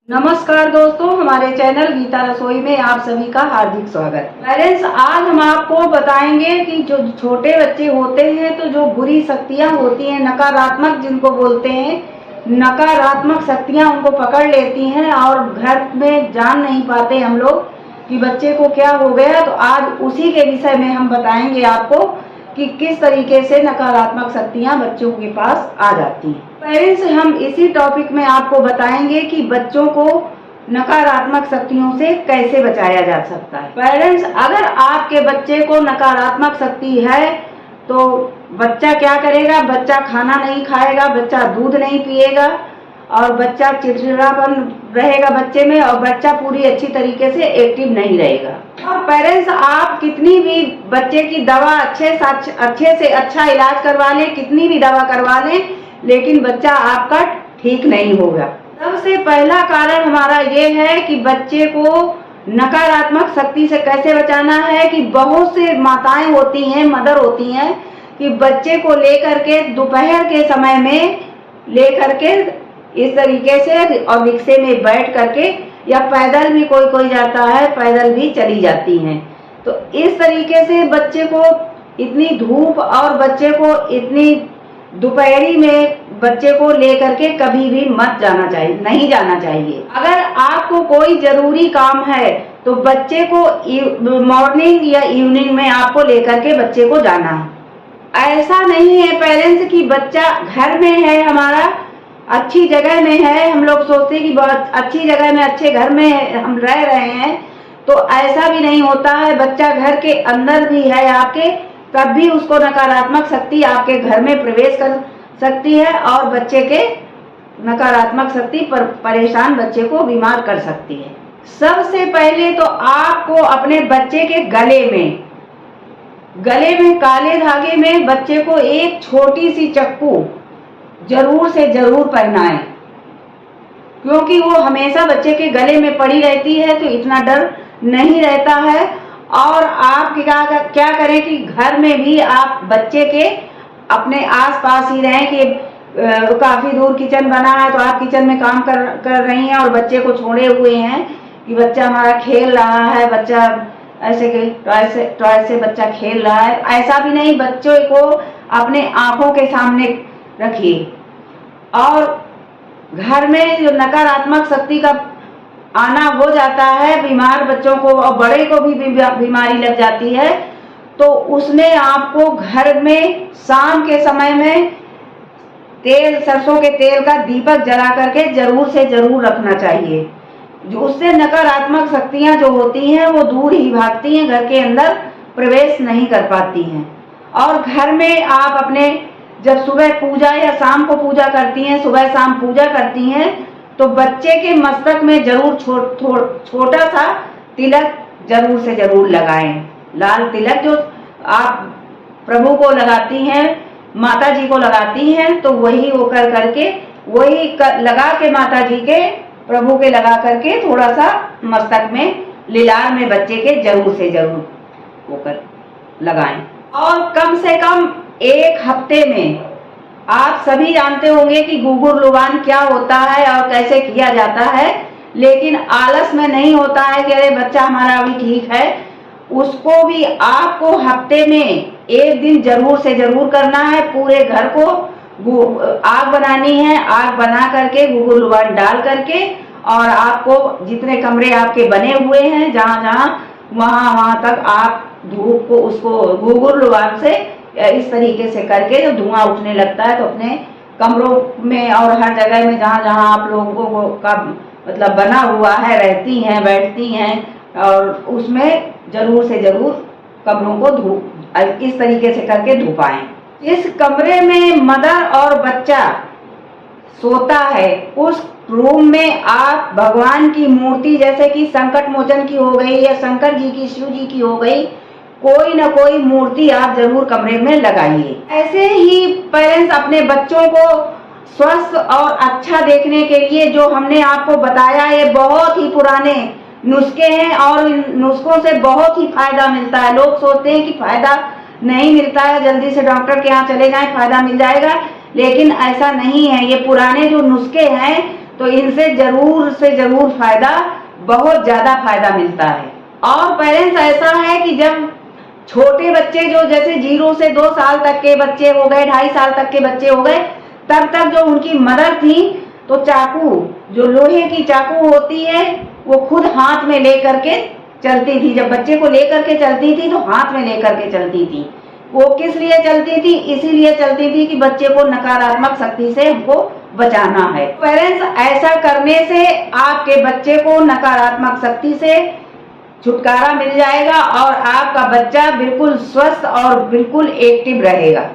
नमस्कार दोस्तों, हमारे चैनल गीता रसोई में आप सभी का हार्दिक स्वागत। पेरेंट्स, आज हम आपको बताएंगे कि जो छोटे बच्चे होते हैं तो जो बुरी शक्तियां होती हैं, नकारात्मक जिनको बोलते हैं, नकारात्मक शक्तियां उनको पकड़ लेती हैं और घर में जान नहीं पाते हम लोग कि बच्चे को क्या हो गया। तो आज उसी के विषय में हम बताएंगे आपको कि किस तरीके से नकारात्मक शक्तियां बच्चों के पास आ जाती हैं। पेरेंट्स, हम इसी टॉपिक में आपको बताएंगे कि बच्चों को नकारात्मक शक्तियों से कैसे बचाया जा सकता है। पेरेंट्स, अगर आपके बच्चे को नकारात्मक शक्ति है तो बच्चा क्या करेगा? बच्चा खाना नहीं खाएगा, बच्चा दूध नहीं पिएगा और बच्चा चिड़चिड़ापन रहेगा बच्चे में और बच्चा पूरी अच्छी तरीके से एक्टिव नहीं रहेगा। और पेरेंट्स, आप कितनी भी बच्चे की दवा अच्छे से अच्छा इलाज करवा लें, कितनी भी दवा करवा लें, लेकिन बच्चा आपका ठीक नहीं होगा। सबसे पहला कारण हमारा ये है कि बच्चे को नकारात्मक शक्ति से कैसे बचाना है कि बहुत से माताएं होती हैं, मदर होती हैं कि बच्चे को लेकर के दोपहर के समय में लेकर के इस तरीके से और रिक्शे में बैठ करके या पैदल भी कोई जाता है, पैदल भी चली जाती हैं। तो इस तरीके से बच्चे को इतनी धूप और बच्चे को इतनी दोपहरी में बच्चे को लेकर के कभी भी मत जाना चाहिए, नहीं जाना चाहिए। अगर आपको कोई जरूरी काम है तो बच्चे को मॉर्निंग या इवनिंग में आपको लेकर के बच्चे को जाना है। ऐसा नहीं है पेरेंट्स कि बच्चा घर में है, हमारा अच्छी जगह में है, हम लोग सोचते हैं कि बहुत अच्छी जगह में, अच्छे घर में हम रह रहे हैं, तो ऐसा भी नहीं होता है। बच्चा घर के अंदर भी है आपके, तब भी उसको नकारात्मक शक्ति आपके घर में प्रवेश कर सकती है और बच्चे के नकारात्मक शक्ति पर परेशान बच्चे को बीमार कर सकती है। सबसे पहले तो आपको अपने बच्चे के गले में काले धागे में बच्चे को एक छोटी सी चक्कू जरूर से जरूर पहनाएं, क्योंकि वो हमेशा बच्चे के गले में पड़ी रहती है तो इतना डर नहीं रहता है। और आप क्या करें कि घर में भी आप बच्चे के अपने आसपास ही रहें कि काफी दूर किचन बना है तो आप किचन में काम कर रही हैं और बच्चे को छोड़े हुए हैं कि बच्चा हमारा खेल रहा है, बच्चा ऐसे के टॉय से बच्चा खेल रहा है। ऐसा भी नहीं, बच्चों को अपने आंखों के सामने रखिए। और घर में जो नकारात्मक शक्ति का आना हो जाता है, बीमार बच्चों को और बड़े को भी बीमारी लग जाती है, तो उसमें आपको घर में शाम के समय में सरसों के तेल का दीपक जला करके जरूर से जरूर रखना चाहिए। जो उससे नकारात्मक शक्तियां जो होती हैं वो दूर ही भागती हैं, घर के अंदर प्रवेश नहीं कर पाती हैं। और घर में आप अपने जब सुबह पूजा या शाम को पूजा करती हैं, सुबह शाम पूजा करती हैं, तो बच्चे के मस्तक में जरूर छोटा सा तिलक जरूर से जरूर लगाएं। लाल तिलक जो आप प्रभु को लगाती हैं, माता जी को लगाती हैं, तो वही वो करके लगा के माता जी के, प्रभु के लगा करके थोड़ा सा मस्तक में, लिलार में बच्चे के जरूर से जरूर वो कर लगाएं। और कम से कम एक हफ्ते में, आप सभी जानते होंगे कि गुगुर लुबान क्या होता है और कैसे किया जाता है, लेकिन आलस में नहीं होता है कि अरे बच्चा हमारा अभी ठीक है। उसको भी आपको हफ्ते में एक दिन जरूर से जरूर करना है। पूरे घर को आग बनानी है, आग बना करके गुगुर लुबान डाल करके, और आपको जितने कमरे आपके बने हुए हैं जहाँ वहाँ तक आप धूप को उसको गुगुर लुबान से इस तरीके से करके जब धुआं उठने लगता है तो अपने कमरों में और हर जगह में जहाँ आप लोगों का मतलब बना हुआ है, रहती हैं, बैठती हैं, और उसमें जरूर से जरूर कमरों को इस तरीके से करके धुपाएं। इस कमरे में मदर और बच्चा सोता है, उस रूम में आप भगवान की मूर्ति जैसे कि संकट मोचन की हो गई या शंकर जी की, शिव जी की हो गई, कोई ना कोई मूर्ति आप जरूर कमरे में लगाइए। ऐसे ही पेरेंट्स अपने बच्चों को स्वस्थ और अच्छा देखने के लिए जो हमने आपको बताया, ये बहुत ही पुराने नुस्खे हैं और इन नुस्खों से बहुत ही फायदा मिलता है। लोग सोचते हैं कि फायदा नहीं मिलता है, जल्दी से डॉक्टर के यहाँ चले जाएं, फायदा मिल जाएगा, लेकिन ऐसा नहीं है। ये पुराने जो नुस्खे हैं तो इनसे जरूर से जरूर फायदा, बहुत ज्यादा फायदा मिलता है। और पेरेंट्स ऐसा है कि जब छोटे बच्चे जो जैसे 0 से 2 साल तक के बच्चे हो गए, 2.5 साल तक के बच्चे हो गए, तब तक जो उनकी मदर थी तो चाकू, जो लोहे की चाकू होती है, वो खुद हाथ में लेकर के चलती थी। जब बच्चे को लेकर के चलती थी तो हाथ में लेकर के चलती थी। वो किस लिए चलती थी? इसीलिए चलती थी कि बच्चे को नकारात्मक शक्ति से हमको बचाना है। पेरेंट्स ऐसा करने से आपके बच्चे को नकारात्मक शक्ति से छुटकारा मिल जाएगा और आपका बच्चा बिल्कुल स्वस्थ और बिल्कुल एक्टिव रहेगा।